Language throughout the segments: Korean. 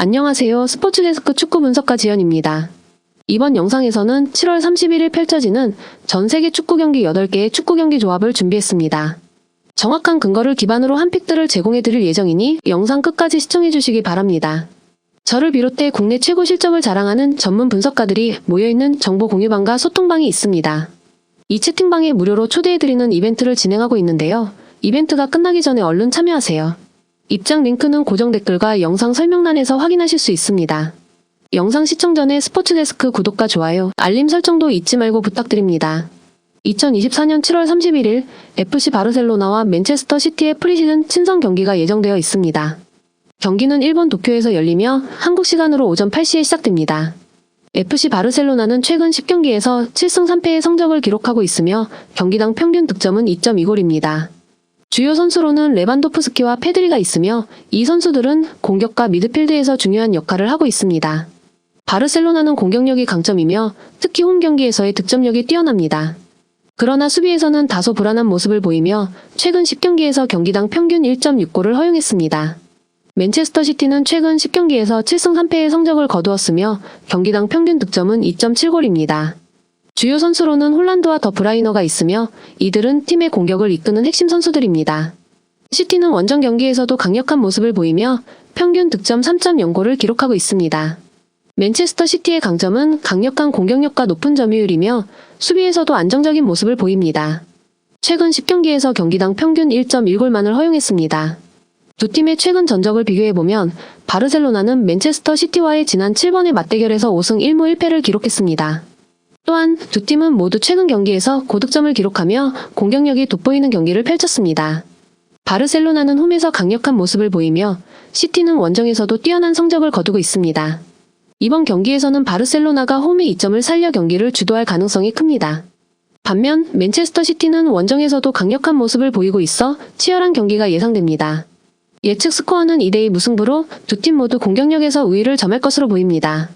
안녕하세요. 스포츠데스크 축구 분석가 지연입니다. 이번 영상에서는 7월 31일 펼쳐지는 전 세계 축구 경기 8개의 축구 경기 조합을 준비했습니다. 정확한 근거를 기반으로 한 픽들을 제공해드릴 예정이니 영상 끝까지 시청해주시기 바랍니다. 저를 비롯해 국내 최고 실적을 자랑하는 전문 분석가들이 모여있는 정보 공유방과 소통방이 있습니다. 이 채팅방에 무료로 초대해드리는 이벤트를 진행하고 있는데요. 이벤트가 끝나기 전에 얼른 참여하세요. 입장 링크는 고정 댓글과 영상 설명란에서 확인하실 수 있습니다. 영상 시청 전에 스포츠데스크 구독과 좋아요, 알림 설정도 잊지 말고 부탁드립니다. 2024년 7월 31일 FC 바르셀로나와 맨체스터 시티의 프리시즌 친선 경기가 예정되어 있습니다. 경기는 일본 도쿄에서 열리며 한국 시간으로 오전 8시에 시작됩니다. FC 바르셀로나는 최근 10경기에서 7승 3패의 성적을 기록하고 있으며 경기당 평균 득점은 2.2골입니다. 주요 선수로는 레반도프스키와 페드리가 있으며 이 선수들은 공격과 미드필드에서 중요한 역할을 하고 있습니다. 바르셀로나는 공격력이 강점이며 특히 홈 경기에서의 득점력이 뛰어납니다. 그러나 수비에서는 다소 불안한 모습을 보이며 최근 10경기에서 경기당 평균 1.6골을 허용했습니다. 맨체스터 시티는 최근 10경기에서 7승 3패의 성적을 거두었으며 경기당 평균 득점은 2.7골입니다. 주요 선수로는 홀란드와 더 브라이너가 있으며 이들은 팀의 공격을 이끄는 핵심 선수들입니다. 시티는 원정 경기에서도 강력한 모습을 보이며 평균 득점 3.0골을 기록하고 있습니다. 맨체스터 시티의 강점은 강력한 공격력과 높은 점유율이며 수비에서도 안정적인 모습을 보입니다. 최근 10경기에서 경기당 평균 1.1골만을 허용했습니다. 두 팀의 최근 전적을 비교해보면 바르셀로나는 맨체스터 시티와의 지난 7번의 맞대결에서 5승 1무 1패를 기록했습니다. 또한 두 팀은 모두 최근 경기에서 고득점을 기록하며 공격력이 돋보이는 경기를 펼쳤습니다. 바르셀로나는 홈에서 강력한 모습을 보이며 시티는 원정에서도 뛰어난 성적을 거두고 있습니다. 이번 경기에서는 바르셀로나가 홈의 이점을 살려 경기를 주도할 가능성이 큽니다. 반면 맨체스터 시티는 원정에서도 강력한 모습을 보이고 있어 치열한 경기가 예상됩니다. 예측 스코어는 2대2 무승부로 두 팀 모두 공격력에서 우위를 점할 것으로 보입니다.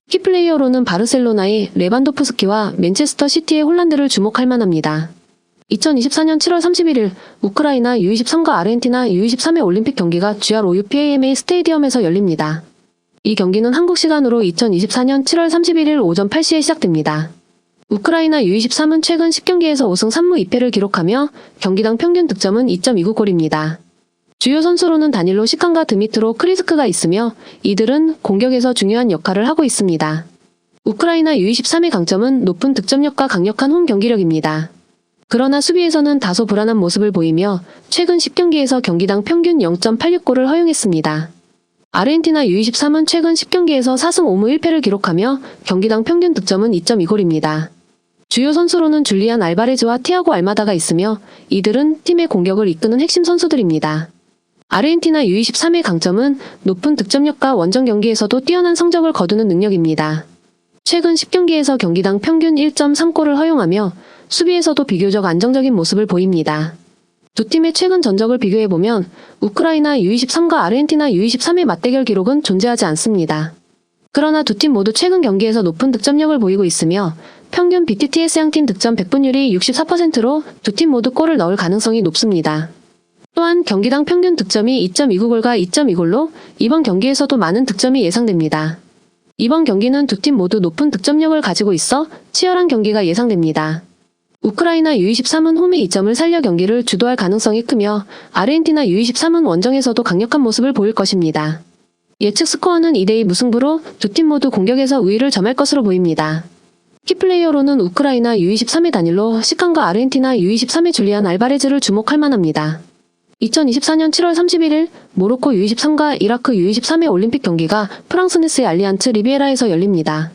키플레이어로는 바르셀로나의 레반도프스키와 맨체스터 시티의 홀란드를 주목할 만합니다. 2024년 7월 31일 우크라이나 U23과 아르헨티나 U23의 올림픽 경기가 GROUPAMA 스테디움에서 열립니다. 이 경기는 한국 시간으로 2024년 7월 31일 오전 8시에 시작됩니다. 우크라이나 U23은 최근 10경기에서 5승 3무 2패를 기록하며 경기당 평균 득점은 2.29골입니다. 주요 선수로는 다닐로 시칸과 드미트로 크리스크가 있으며 이들은 공격에서 중요한 역할을 하고 있습니다. 우크라이나 U23의 강점은 높은 득점력과 강력한 홈 경기력입니다. 그러나 수비에서는 다소 불안한 모습을 보이며 최근 10경기에서 경기당 평균 0.86골을 허용했습니다. 아르헨티나 U23은 최근 10경기에서 4승 5무 1패를 기록하며 경기당 평균 득점은 2.2골입니다. 주요 선수로는 줄리안 알바레즈와 티아고 알마다가 있으며 이들은 팀의 공격을 이끄는 핵심 선수들입니다. 아르헨티나 U23의 강점은 높은 득점력과 원정 경기에서도 뛰어난 성적을 거두는 능력입니다. 최근 10경기에서 경기당 평균 1.3골을 허용하며 수비에서도 비교적 안정적인 모습을 보입니다. 두 팀의 최근 전적을 비교해보면 우크라이나 U23과 아르헨티나 U23의 맞대결 기록은 존재하지 않습니다. 그러나 두 팀 모두 최근 경기에서 높은 득점력을 보이고 있으며 평균 BTTS 양팀 득점 100분율이 64%로 두 팀 모두 골을 넣을 가능성이 높습니다. 또한 경기당 평균 득점이 2.29골과 2.2골로 이번 경기에서도 많은 득점이 예상됩니다. 이번 경기는 두 팀 모두 높은 득점력을 가지고 있어 치열한 경기가 예상됩니다. 우크라이나 U23은 홈의 이점을 살려 경기를 주도할 가능성이 크며 아르헨티나 U23은 원정에서도 강력한 모습을 보일 것입니다. 예측 스코어는 2대2 무승부로 두 팀 모두 공격에서 우위를 점할 것으로 보입니다. 키플레이어로는 우크라이나 U23의 다닐로 시칸과 아르헨티나 U23의 줄리안 알바레즈를 주목할 만합니다. 2024년 7월 31일 모로코 U23과 이라크 U23의 올림픽 경기가 프랑스 니스의 알리안츠 리비에라에서 열립니다.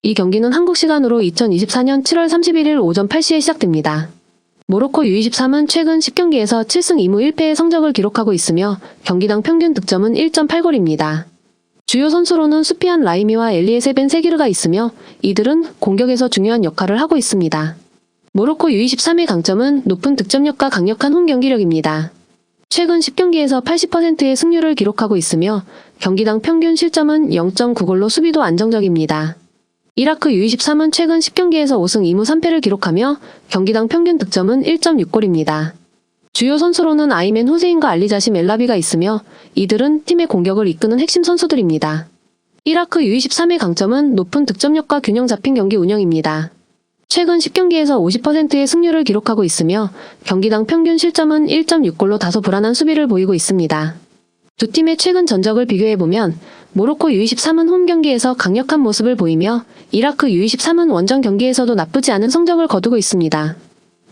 이 경기는 한국 시간으로 2024년 7월 31일 오전 8시에 시작됩니다. 모로코 U23은 최근 10경기에서 7승 2무 1패의 성적을 기록하고 있으며 경기당 평균 득점은 1.8골입니다. 주요 선수로는 수피안 라이미와 엘리에세 벤 세기르가 있으며 이들은 공격에서 중요한 역할을 하고 있습니다. 모로코 U23의 강점은 높은 득점력과 강력한 홈 경기력입니다. 최근 10경기에서 80%의 승률을 기록하고 있으며 경기당 평균 실점은 0.9골로 수비도 안정적입니다. 이라크 U23은 최근 10경기에서 5승 2무 3패를 기록하며 경기당 평균 득점은 1.6골입니다. 주요 선수로는 아이맨 후세인과 알리자심 엘라비가 있으며 이들은 팀의 공격을 이끄는 핵심 선수들입니다. 이라크 U23의 강점은 높은 득점력과 균형 잡힌 경기 운영입니다. 최근 10경기에서 50%의 승률을 기록하고 있으며 경기당 평균 실점은 1.6골로 다소 불안한 수비를 보이고 있습니다. 두 팀의 최근 전적을 비교해보면 모로코 U23은 홈 경기에서 강력한 모습을 보이며 이라크 U23은 원정 경기에서도 나쁘지 않은 성적을 거두고 있습니다.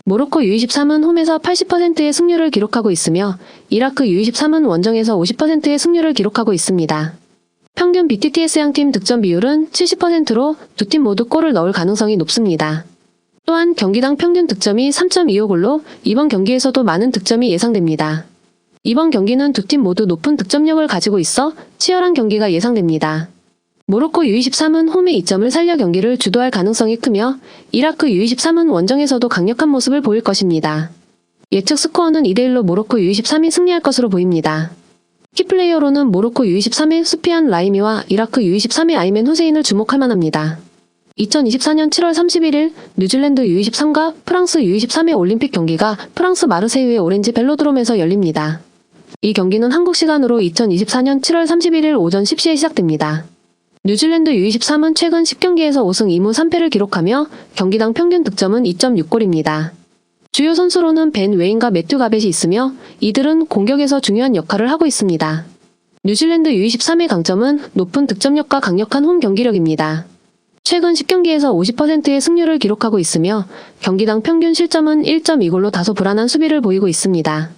모로코 U23은 홈에서 80%의 승률을 기록하고 있으며 이라크 U23은 원정에서 50%의 승률을 기록하고 있습니다. 평균 BTTS 양팀 득점 비율은 70%로 두 팀 모두 골을 넣을 가능성이 높습니다. 또한 경기당 평균 득점이 3.25골로 이번 경기에서도 많은 득점이 예상됩니다. 이번 경기는 두 팀 모두 높은 득점력을 가지고 있어 치열한 경기가 예상됩니다. 모로코 U23은 홈의 2점을 살려 경기를 주도할 가능성이 크며 이라크 U23은 원정에서도 강력한 모습을 보일 것입니다. 예측 스코어는 2대1로 모로코 U23이 승리할 것으로 보입니다. 키플레이어로는 모로코 U23의 수피안 라이미와 이라크 U23의 아이맨 후세인을 주목할 만합니다. 2024년 7월 31일 뉴질랜드 U23과 프랑스 U23의 올림픽 경기가 프랑스 마르세유의 오렌지 벨로드롬에서 열립니다. 이 경기는 한국 시간으로 2024년 7월 31일 오전 10시에 시작됩니다. 뉴질랜드 U23은 최근 10경기에서 5승 2무 3패를 기록하며 경기당 평균 득점은 2.6골입니다. 주요 선수로는 벤 웨인과 매튜 가벳이 있으며 이들은 공격에서 중요한 역할을 하고 있습니다. 뉴질랜드 U23의 강점은 높은 득점력과 강력한 홈 경기력입니다. 최근 10경기에서 50%의 승률을 기록하고 있으며 경기당 평균 실점은 1.2골로 다소 불안한 수비를 보이고 있습니다.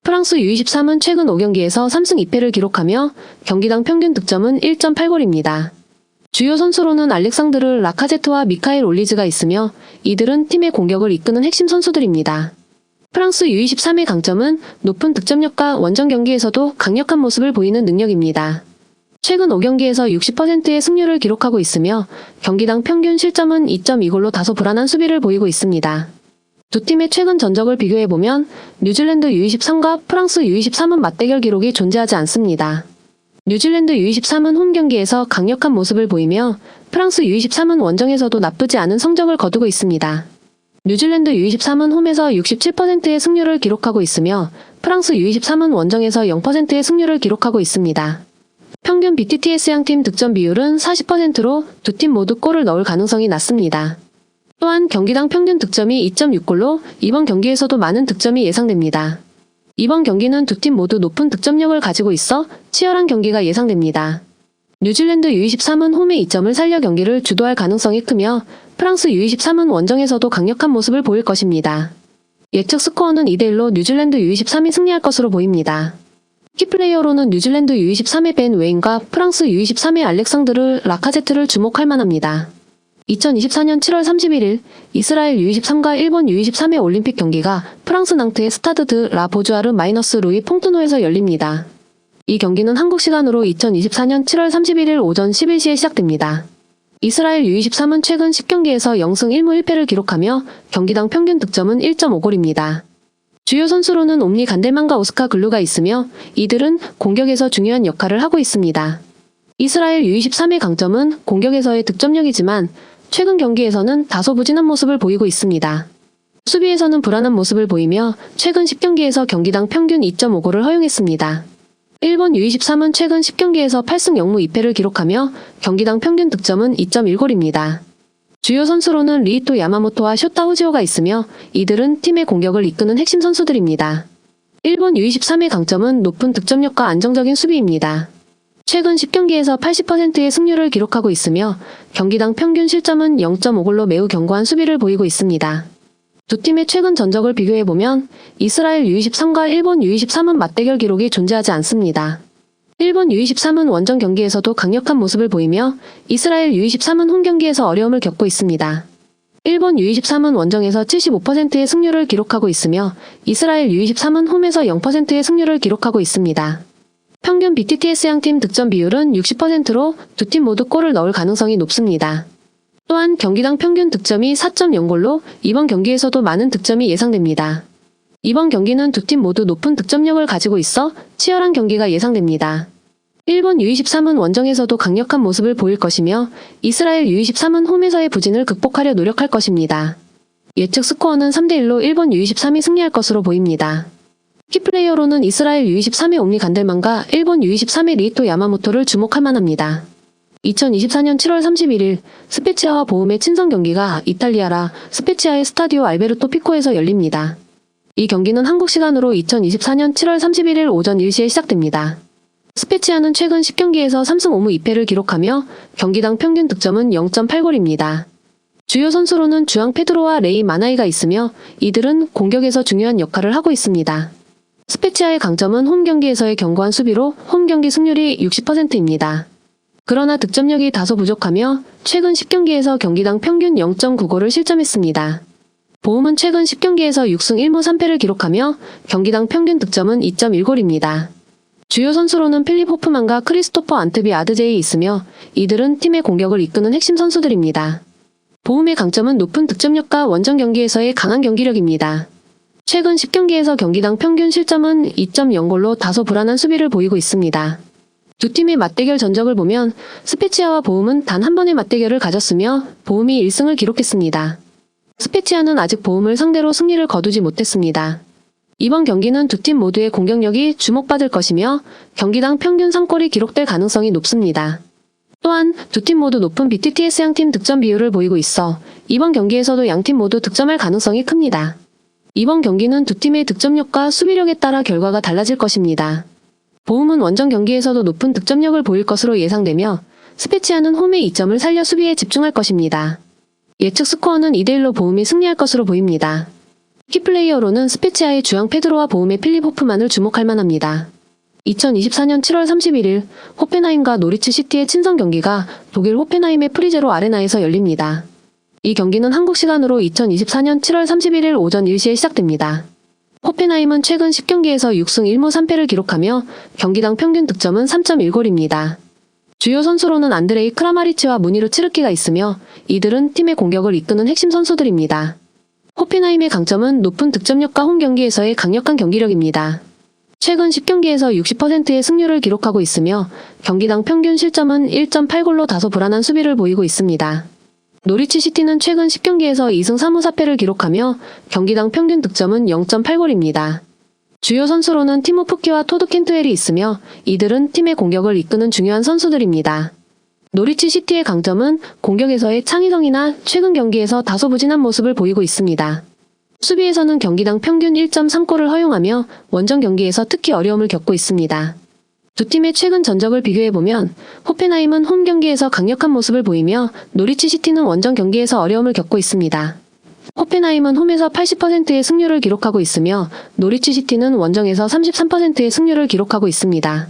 프랑스 U23은 최근 5경기에서 3승 2패를 기록하며 경기당 평균 득점은 1.8골입니다. 주요 선수로는 알렉상드르 라카제트와 미카엘 올리즈가 있으며 이들은 팀의 공격을 이끄는 핵심 선수들입니다. 프랑스 U23의 강점은 높은 득점력과 원정 경기에서도 강력한 모습을 보이는 능력입니다. 최근 5경기에서 60%의 승률을 기록하고 있으며 경기당 평균 실점은 2.2골로 다소 불안한 수비를 보이고 있습니다. 두 팀의 최근 전적을 비교해보면 뉴질랜드 U23과 프랑스 U23은 맞대결 기록이 존재하지 않습니다. 뉴질랜드 U23은 홈 경기에서 강력한 모습을 보이며 프랑스 U23은 원정에서도 나쁘지 않은 성적을 거두고 있습니다. 뉴질랜드 U23은 홈에서 67%의 승률을 기록하고 있으며 프랑스 U23은 원정에서 0%의 승률을 기록하고 있습니다. 평균 BTTS 양팀 득점 비율은 40%로 두 팀 모두 골을 넣을 가능성이 낮습니다. 또한 경기당 평균 득점이 2.6골로 이번 경기에서도 많은 득점이 예상됩니다. 이번 경기는 두 팀 모두 높은 득점력을 가지고 있어 치열한 경기가 예상됩니다. 뉴질랜드 U23은 홈의 2점을 살려 경기를 주도할 가능성이 크며 프랑스 U23은 원정에서도 강력한 모습을 보일 것입니다. 예측 스코어는 2대1로 뉴질랜드 U23이 승리할 것으로 보입니다. 키플레이어로는 뉴질랜드 U23의 벤 웨인과 프랑스 U23의 알렉상드르 라카제트를 주목할 만합니다. 2024년 7월 31일 이스라엘 U23과 일본 U23의 올림픽 경기가 프랑스 낭트의 스타드 드 라 보주아르 마이너스 루이 퐁트노에서 열립니다. 이 경기는 한국 시간으로 2024년 7월 31일 오전 11시에 시작됩니다. 이스라엘 U23은 최근 10경기에서 0승 1무 1패를 기록하며 경기당 평균 득점은 1.5골입니다. 주요 선수로는 옴니 간델만과 오스카 글루가 있으며 이들은 공격에서 중요한 역할을 하고 있습니다. 이스라엘 U23의 강점은 공격에서의 득점력이지만 최근 경기에서는 다소 부진한 모습을 보이고 있습니다. 수비에서는 불안한 모습을 보이며 최근 10경기에서 경기당 평균 2.5골을 허용했습니다. 일본 U23은 최근 10경기에서 8승 0무 2패를 기록하며 경기당 평균 득점은 2.1골입니다. 주요 선수로는 리히토 야마모토와 쇼타 후지오가 있으며 이들은 팀의 공격을 이끄는 핵심 선수들입니다. 일본 U23의 강점은 높은 득점력과 안정적인 수비입니다. 최근 10경기에서 80%의 승률을 기록하고 있으며 경기당 평균 실점은 0.5골로 매우 견고한 수비를 보이고 있습니다. 두 팀의 최근 전적을 비교해보면 이스라엘 U23과 일본 U23은 맞대결 기록이 존재하지 않습니다. 일본 U23은 원정 경기에서도 강력한 모습을 보이며 이스라엘 U23은 홈 경기에서 어려움을 겪고 있습니다. 일본 U23은 원정에서 75%의 승률을 기록하고 있으며 이스라엘 U23은 홈에서 0%의 승률을 기록하고 있습니다. 평균 BTTS 양팀 득점 비율은 60%로 두 팀 모두 골을 넣을 가능성이 높습니다. 또한 경기당 평균 득점이 4.0골로 이번 경기에서도 많은 득점이 예상됩니다. 이번 경기는 두 팀 모두 높은 득점력을 가지고 있어 치열한 경기가 예상됩니다. 일본 U23은 원정에서도 강력한 모습을 보일 것이며 이스라엘 U23은 홈에서의 부진을 극복하려 노력할 것입니다. 예측 스코어는 3대1로 일본 U23이 승리할 것으로 보입니다. 키플레이어로는 이스라엘 U23의 옴니 간델만과 일본 U23의 리히토 야마모토를 주목할 만합니다. 2024년 7월 31일 스페치아와 보움의 친선 경기가 이탈리아라 스페치아의 스타디오 알베르토 피코에서 열립니다. 이 경기는 한국 시간으로 2024년 7월 31일 오전 1시에 시작됩니다. 스페치아는 최근 10경기에서 3승 5무 2패를 기록하며 경기당 평균 득점은 0.8골입니다. 주요 선수로는 주앙 페드로와 레이 마나이가 있으며 이들은 공격에서 중요한 역할을 하고 있습니다. 스페치아의 강점은 홈 경기에서의 견고한 수비로 홈 경기 승률이 60%입니다. 그러나 득점력이 다소 부족하며 최근 10경기에서 경기당 평균 0.9골을 실점했습니다. 보움은 최근 10경기에서 6승 1무 3패를 기록하며 경기당 평균 득점은 2.1골입니다. 주요 선수로는 필립 호프만과 크리스토퍼 안트비 아드제이 있으며 이들은 팀의 공격을 이끄는 핵심 선수들입니다. 보움의 강점은 높은 득점력과 원정 경기에서의 강한 경기력입니다. 최근 10경기에서 경기당 평균 실점은 2.0골로 다소 불안한 수비를 보이고 있습니다. 두 팀의 맞대결 전적을 보면 스페치아와 보움은 단 한 번의 맞대결을 가졌으며 보움이 1승을 기록했습니다. 스페치아는 아직 보움을 상대로 승리를 거두지 못했습니다. 이번 경기는 두 팀 모두의 공격력이 주목받을 것이며 경기당 평균 3골이 기록될 가능성이 높습니다. 또한 두 팀 모두 높은 BTTS 양팀 득점 비율을 보이고 있어 이번 경기에서도 양팀 모두 득점할 가능성이 큽니다. 이번 경기는 두 팀의 득점력과 수비력에 따라 결과가 달라질 것입니다. 보움은 원정 경기에서도 높은 득점력을 보일 것으로 예상되며 스페치아는 홈의 2점을 살려 수비에 집중할 것입니다. 예측 스코어는 2대1로 보움이 승리할 것으로 보입니다. 키플레이어로는 스페치아의 주앙 페드로와 보움의 필립 호프만을 주목할 만합니다. 2024년 7월 31일 호펜하임과 노리츠 시티의 친선 경기가 독일 호펜하임의 프리제로 아레나에서 열립니다. 이 경기는 한국 시간으로 2024년 7월 31일 오전 1시에 시작됩니다. 호펜하임은 최근 10경기에서 6승 1무 3패를 기록하며 경기당 평균 득점은 3.1골입니다. 주요 선수로는 안드레이 크라마리치와 무니르 츠르키가 있으며 이들은 팀의 공격을 이끄는 핵심 선수들입니다. 호펜하임의 강점은 높은 득점력과 홈 경기에서의 강력한 경기력입니다. 최근 10경기에서 60%의 승률을 기록하고 있으며 경기당 평균 실점은 1.8골로 다소 불안한 수비를 보이고 있습니다. 노리치 시티는 최근 10경기에서 2승 3무 4패를 기록하며 경기당 평균 득점은 0.8골입니다. 주요 선수로는 티모 푸키와 토드 캔트웰이 있으며 이들은 팀의 공격을 이끄는 중요한 선수들입니다. 노리치 시티의 강점은 공격에서의 창의성이나 최근 경기에서 다소 부진한 모습을 보이고 있습니다. 수비에서는 경기당 평균 1.3골을 허용하며 원정 경기에서 특히 어려움을 겪고 있습니다. 두 팀의 최근 전적을 비교해보면 호펜하임은 홈 경기에서 강력한 모습을 보이며 노리치 시티는 원정 경기에서 어려움을 겪고 있습니다. 호펜하임은 홈에서 80%의 승률을 기록하고 있으며 노리치 시티는 원정에서 33%의 승률을 기록하고 있습니다.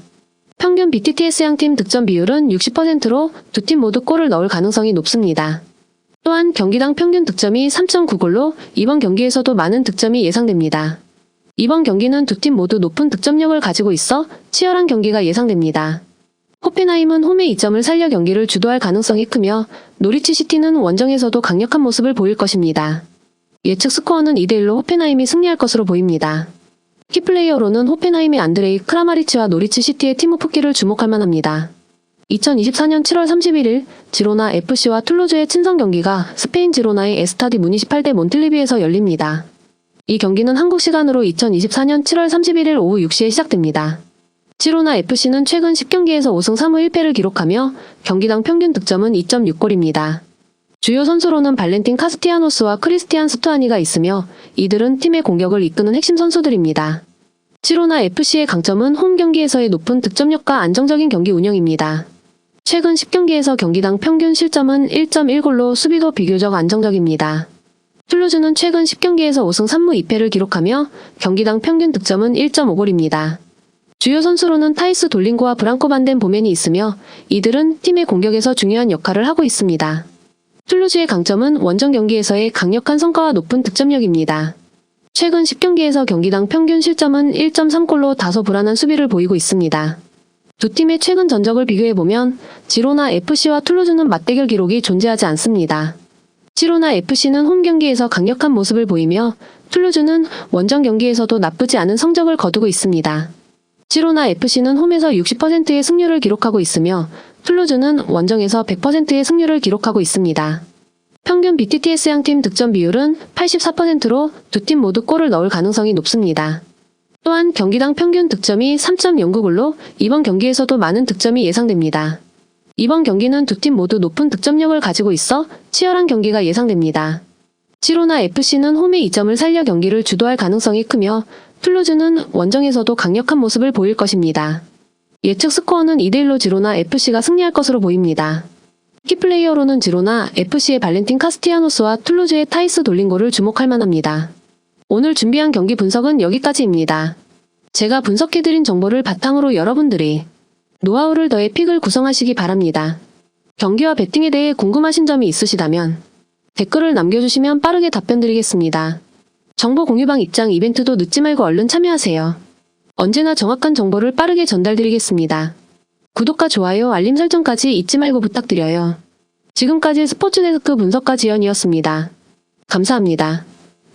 평균 BTTS 양팀 득점 비율은 60%로 두 팀 모두 골을 넣을 가능성이 높습니다. 또한 경기당 평균 득점이 3.9골로 이번 경기에서도 많은 득점이 예상됩니다. 이번 경기는 두 팀 모두 높은 득점력을 가지고 있어 치열한 경기가 예상됩니다. 호펜하임은 홈의 2점을 살려 경기를 주도할 가능성이 크며 노리치 시티는 원정에서도 강력한 모습을 보일 것입니다. 예측 스코어는 2대1로 호펜하임이 승리할 것으로 보입니다. 키플레이어로는 호펜하임의 안드레이 크라마리치와 노리치 시티의 티모 푸키를 주목할 만합니다. 2024년 7월 31일 지로나 FC와 툴루즈의 친선 경기가 스페인 지로나의 에스타디 무니시팔 데 몬틀리비에서 열립니다. 이 경기는 한국 시간으로 2024년 7월 31일 오후 6시에 시작됩니다. 지로나 FC는 최근 10경기에서 5승 3무 1패를 기록하며 경기당 평균 득점은 2.6골입니다. 주요 선수로는 발렌틴 카스티아노스와 크리스티안 스투아니가 있으며 이들은 팀의 공격을 이끄는 핵심 선수들입니다. 지로나 FC의 강점은 홈 경기에서의 높은 득점력과 안정적인 경기 운영입니다. 최근 10경기에서 경기당 평균 실점은 1.1골로 수비도 비교적 안정적입니다. 툴루즈는 최근 10경기에서 5승 3무 2패를 기록하며 경기당 평균 득점은 1.5골입니다. 주요 선수로는 타이스 돌링고와 브랑코 반덴 보멘이 있으며 이들은 팀의 공격에서 중요한 역할을 하고 있습니다. 툴루즈의 강점은 원정 경기에서의 강력한 성과와 높은 득점력입니다. 최근 10경기에서 경기당 평균 실점은 1.3골로 다소 불안한 수비를 보이고 있습니다. 두 팀의 최근 전적을 비교해보면 지로나 FC와 툴루즈는 맞대결 기록이 존재하지 않습니다. 지로나 FC는 홈 경기에서 강력한 모습을 보이며 툴루즈는 원정 경기에서도 나쁘지 않은 성적을 거두고 있습니다. 지로나 FC는 홈에서 60%의 승률을 기록하고 있으며 툴루즈는 원정에서 100%의 승률을 기록하고 있습니다. 평균 BTTS 양팀 득점 비율은 84%로 두 팀 모두 골을 넣을 가능성이 높습니다. 또한 경기당 평균 득점이 3.09골로 이번 경기에서도 많은 득점이 예상됩니다. 이번 경기는 두 팀 모두 높은 득점력을 가지고 있어 치열한 경기가 예상됩니다. 지로나 FC는 홈의 이점을 살려 경기를 주도할 가능성이 크며 툴루즈는 원정에서도 강력한 모습을 보일 것입니다. 예측 스코어는 2대1로 지로나 FC가 승리할 것으로 보입니다. 키플레이어로는 지로나 FC의 발렌틴 카스티아노스와 툴루즈의 타이스 돌링고를 주목할 만합니다. 오늘 준비한 경기 분석은 여기까지입니다. 제가 분석해드린 정보를 바탕으로 여러분들이 노하우를 더해 픽을 구성하시기 바랍니다. 경기와 배팅에 대해 궁금하신 점이 있으시다면 댓글을 남겨주시면 빠르게 답변드리겠습니다. 정보 공유방 입장 이벤트도 늦지 말고 얼른 참여하세요. 언제나 정확한 정보를 빠르게 전달드리겠습니다. 구독과 좋아요, 알림 설정까지 잊지 말고 부탁드려요. 지금까지 스포츠데스크 분석가 지연이었습니다. 감사합니다.